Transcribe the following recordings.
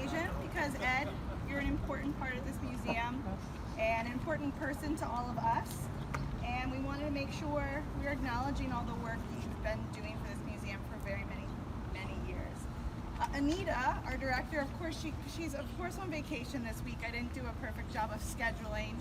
occasion because Ed, you're an important part of this museum and an important person to all of us. And we wanted to make sure we're acknowledging all the work you've been doing for this museum for very many years. Anita, our director, of course, she's of course on vacation this week. I didn't do a perfect job of scheduling,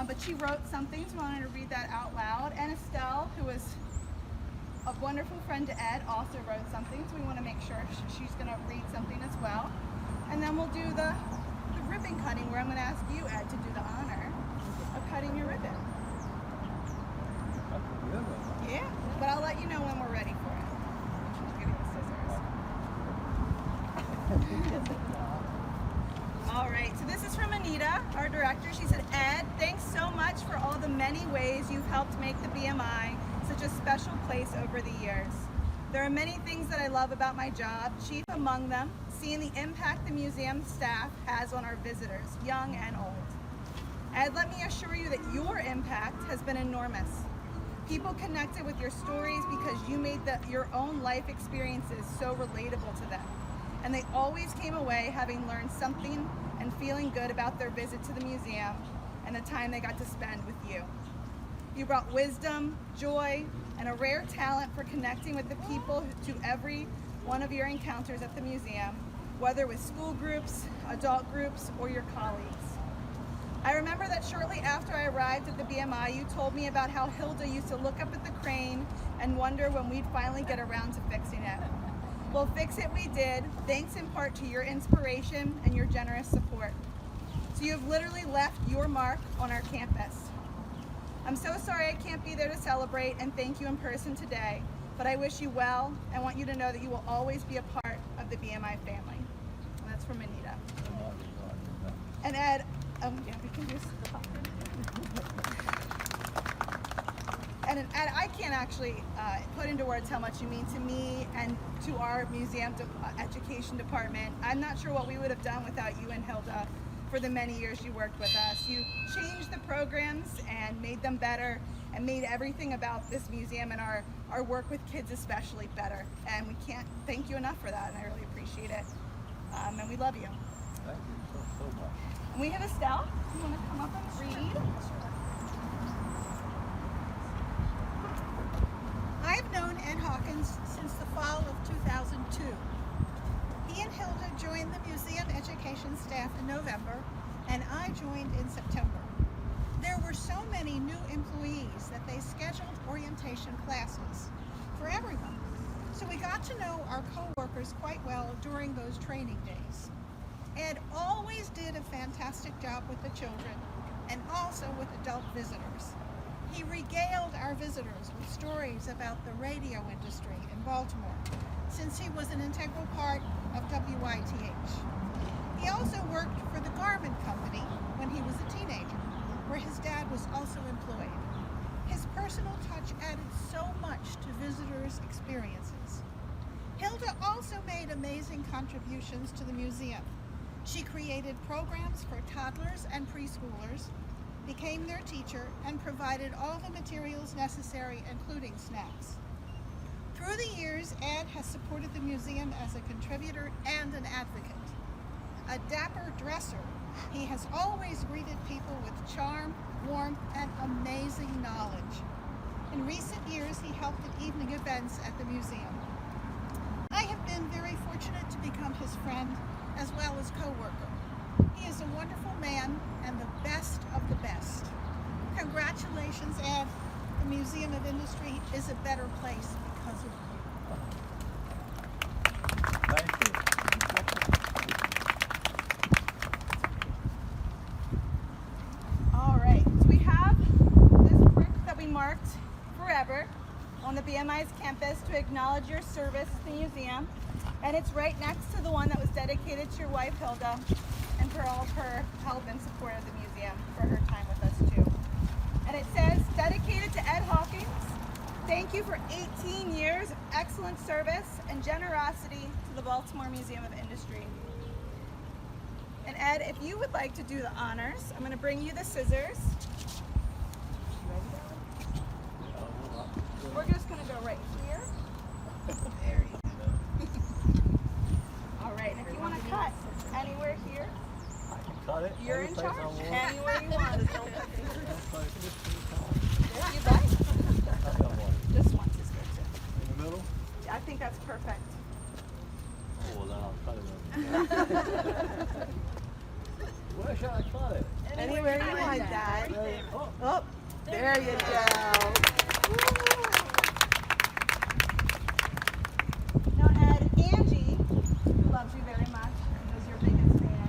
but she wrote something, so I wanted to read that out loud. And Estelle, who is a wonderful friend to Ed, also wrote something, so we want to make sure she's going to read something as well. And then we'll do the ribbon cutting, where I'm going to ask you, Ed, to do the honor of cutting your ribbon. Yeah, but I'll let you know when we're ready for it. She's getting the scissors. All right, so this is from Anita, our director. She said, Ed, thanks so much for all the many ways you've helped make the BMI such a special place over the years. There are many things that I love about my job, chief among them, seeing the impact the museum staff has on our visitors, young and old. Ed, let me assure you that your impact has been enormous. People connected with your stories because you made your own life experiences so relatable to them. And they always came away having learned something and feeling good about their visit to the museum and the time they got to spend with you. You brought wisdom, joy, and a rare talent for connecting with the people to every one of your encounters at the museum, whether with school groups, adult groups, or your colleagues. I remember that shortly after I arrived at the BMI, you told me about how Hilda used to look up at the crane and wonder when we'd finally get around to fixing it. Well, fix it we did, thanks in part to your inspiration and your generous support. So you have literally left your mark on our campus. I'm so sorry I can't be there to celebrate and thank you in person today, but I wish you well and want you to know that you will always be a part of the BMI family. And that's from Anita. And Ed, yeah, we can just stop. And Ed, I can't actually put into words how much you mean to me and to our museum education department. I'm not sure what we would have done without you and Hilda for the many years you worked with us. You changed the programs and made them better and made everything about this museum and our work with kids especially better. And we can't thank you enough for that, and I really appreciate it. And we love you. Thank you so much. And we have Estelle. You want to come up and read? I've known Ed Hawkins since the fall of 2002. He and Hilda joined the museum education staff in November, and I joined in September. There were so many new employees that they scheduled orientation classes for everyone. So we got to know our co-workers quite well during those training days. Ed always did a fantastic job with the children and also with adult visitors. He regaled our visitors with stories about the radio industry in Baltimore, since he was an integral part of WITH. He also worked for the garment company when he was a teenager, where his dad was also employed. His personal touch added so much to visitors' experiences. Hilda also made amazing contributions to the museum. She created programs for toddlers and preschoolers, became their teacher, and provided all the materials necessary, including snacks. Through the years, Ed has supported the museum as a contributor and an advocate. A dapper dresser, he has always greeted people with charm, warmth, and amazing knowledge. In recent years, he helped at evening events at the museum. I have been very fortunate to become his friend as well as co-worker. He is a wonderful man and the best of the best. Congratulations, Ed. The Museum of Industry is a better place because of you. Thank you. All right, so we have this brick that we marked forever on the BMI's campus to acknowledge your service to the museum. And it's right next to the one that was dedicated to your wife, Hilda, and for all of her help and support of the museum for her time with us too. And it says, dedicated to Ed Hawkins, thank you for 18 years of excellent service and generosity to the Baltimore Museum of Industry. And Ed, if you would like to do the honors, I'm going to bring you the scissors. We're just going to go right here. There you go. All right, and if you want to cut anywhere got it. You're Any in place charge. I want. Anywhere you want. I'll play 15 times. If you'd like. I've got one. Just once is good too. In the middle? I think that's perfect. Oh, well, then I'll cut it. Where should I cut it? Anywhere you want, Dad. There. Oh, Oh, there you go. Now, Ed, Angie, who loves you very much and is your biggest fan,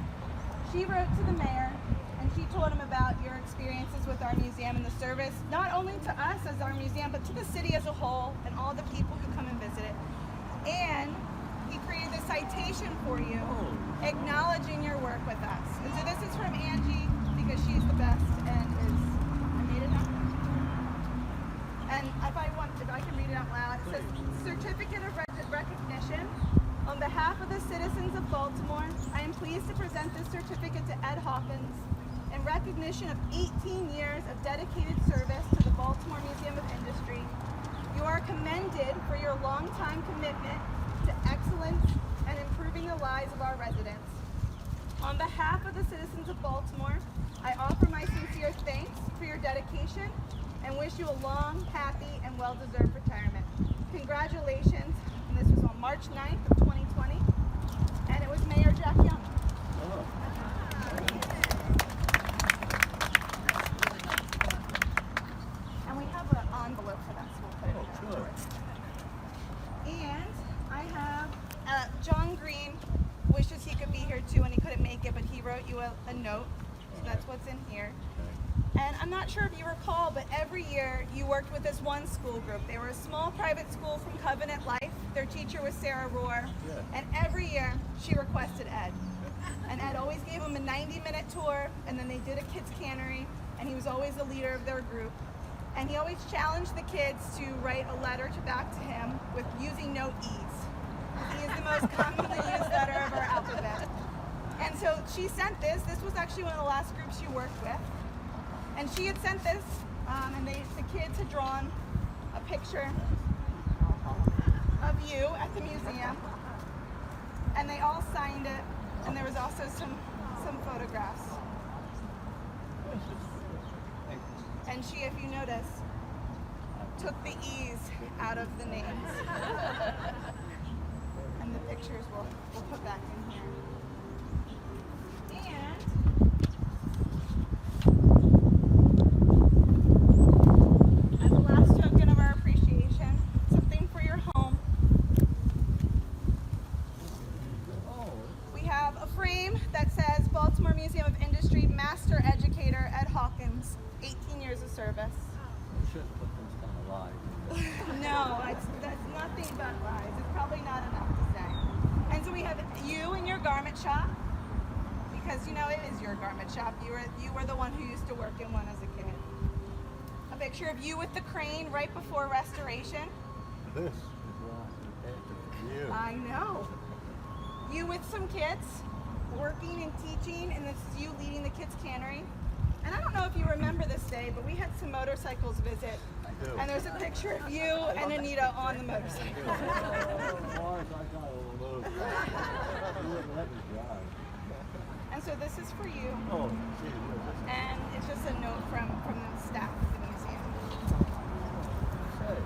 she wrote to the mayor and she told him about your experiences with our museum and the service, not only to us as our museum, but to the city as a whole and all the people who come and visit it. And he created a citation for you, acknowledging your work with us. And so this is from Angie because she's the best and I made it up. And if I can read it out loud, it says, Certificate of Recognition. On behalf of the citizens of Baltimore, I am pleased to present this certificate to Ed Hawkins in recognition of 18 years of dedicated service to the Baltimore Museum of Industry. You are commended for your long-time commitment to excellence and improving the lives of our residents. On behalf of the citizens of Baltimore, I offer my sincere thanks for your dedication and wish you a long, happy, and well-deserved retirement. Congratulations. And this was on March 9th of 2020, and it was Mayor Jack Young. And we have an envelope for that, so we'll put it in there. good. And I have John Green wishes he could be here too, and he couldn't make it, but he wrote you a note. So that's what's in here. And I'm not sure if you recall, but every year you worked with this one school group. They were a small private school from Covenant Life. Their teacher was Sarah Rohr. Yeah. And every year she requested Ed. And Ed always gave them a 90-minute tour, and then they did a kids' cannery, and he was always the leader of their group. And he always challenged the kids to write a letter back to him with using no E's. He is the most commonly used letter of our alphabet. And so she sent this. This was actually one of the last groups you worked with. And she had sent this, and the kids had drawn a picture of you at the museum. And they all signed it, and there was also some photographs. And she, if you notice, took the E's out of the names. And the pictures we'll put back in here. And as a last token of our appreciation, something for your home. We have a frame that says Baltimore Museum of Industry Master Educator Ed Hawkins, 18 years of service. I shouldn't put those kind of lies. No, that's nothing but lies. It's probably not enough to say. And so we have you in your garment shop, because you know it is your garment shop. You were the one who used to work in one as a kid. A picture of you with the crane right before restoration. This is why I you. I know. You with some kids working and teaching, and this is you leading the kids' cannery. And I don't know if you remember this day, but we had some motorcycles visit. I do. And there's a picture of you and Anita on the motorcycle. As far as I got all those. You wouldn't let me drive. And so this is for you. Oh, gee whiz. And it's just a note from the staff of the museum. Say,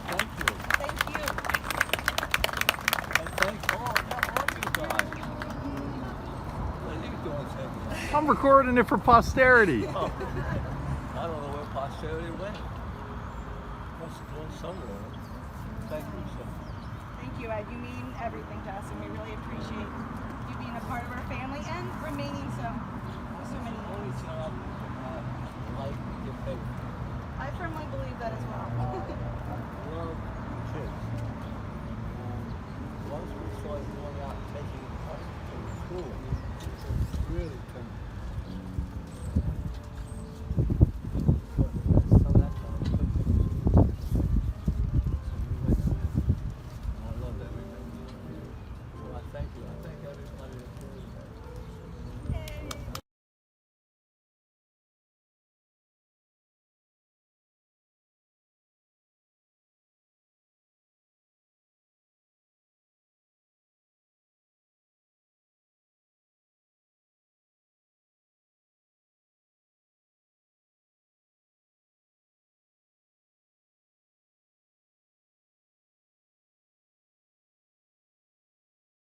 thank you. Thank you. And thank all you guys. What are you doing, Tim? I'm recording it for posterity. Oh, I don't know where posterity went. Must have gone somewhere. Thank you so much. Thank you, Ed. You mean everything to us, and we really appreciate you being a part of our family and remaining so for so many Only years. job I like to get paid. I firmly believe that as well.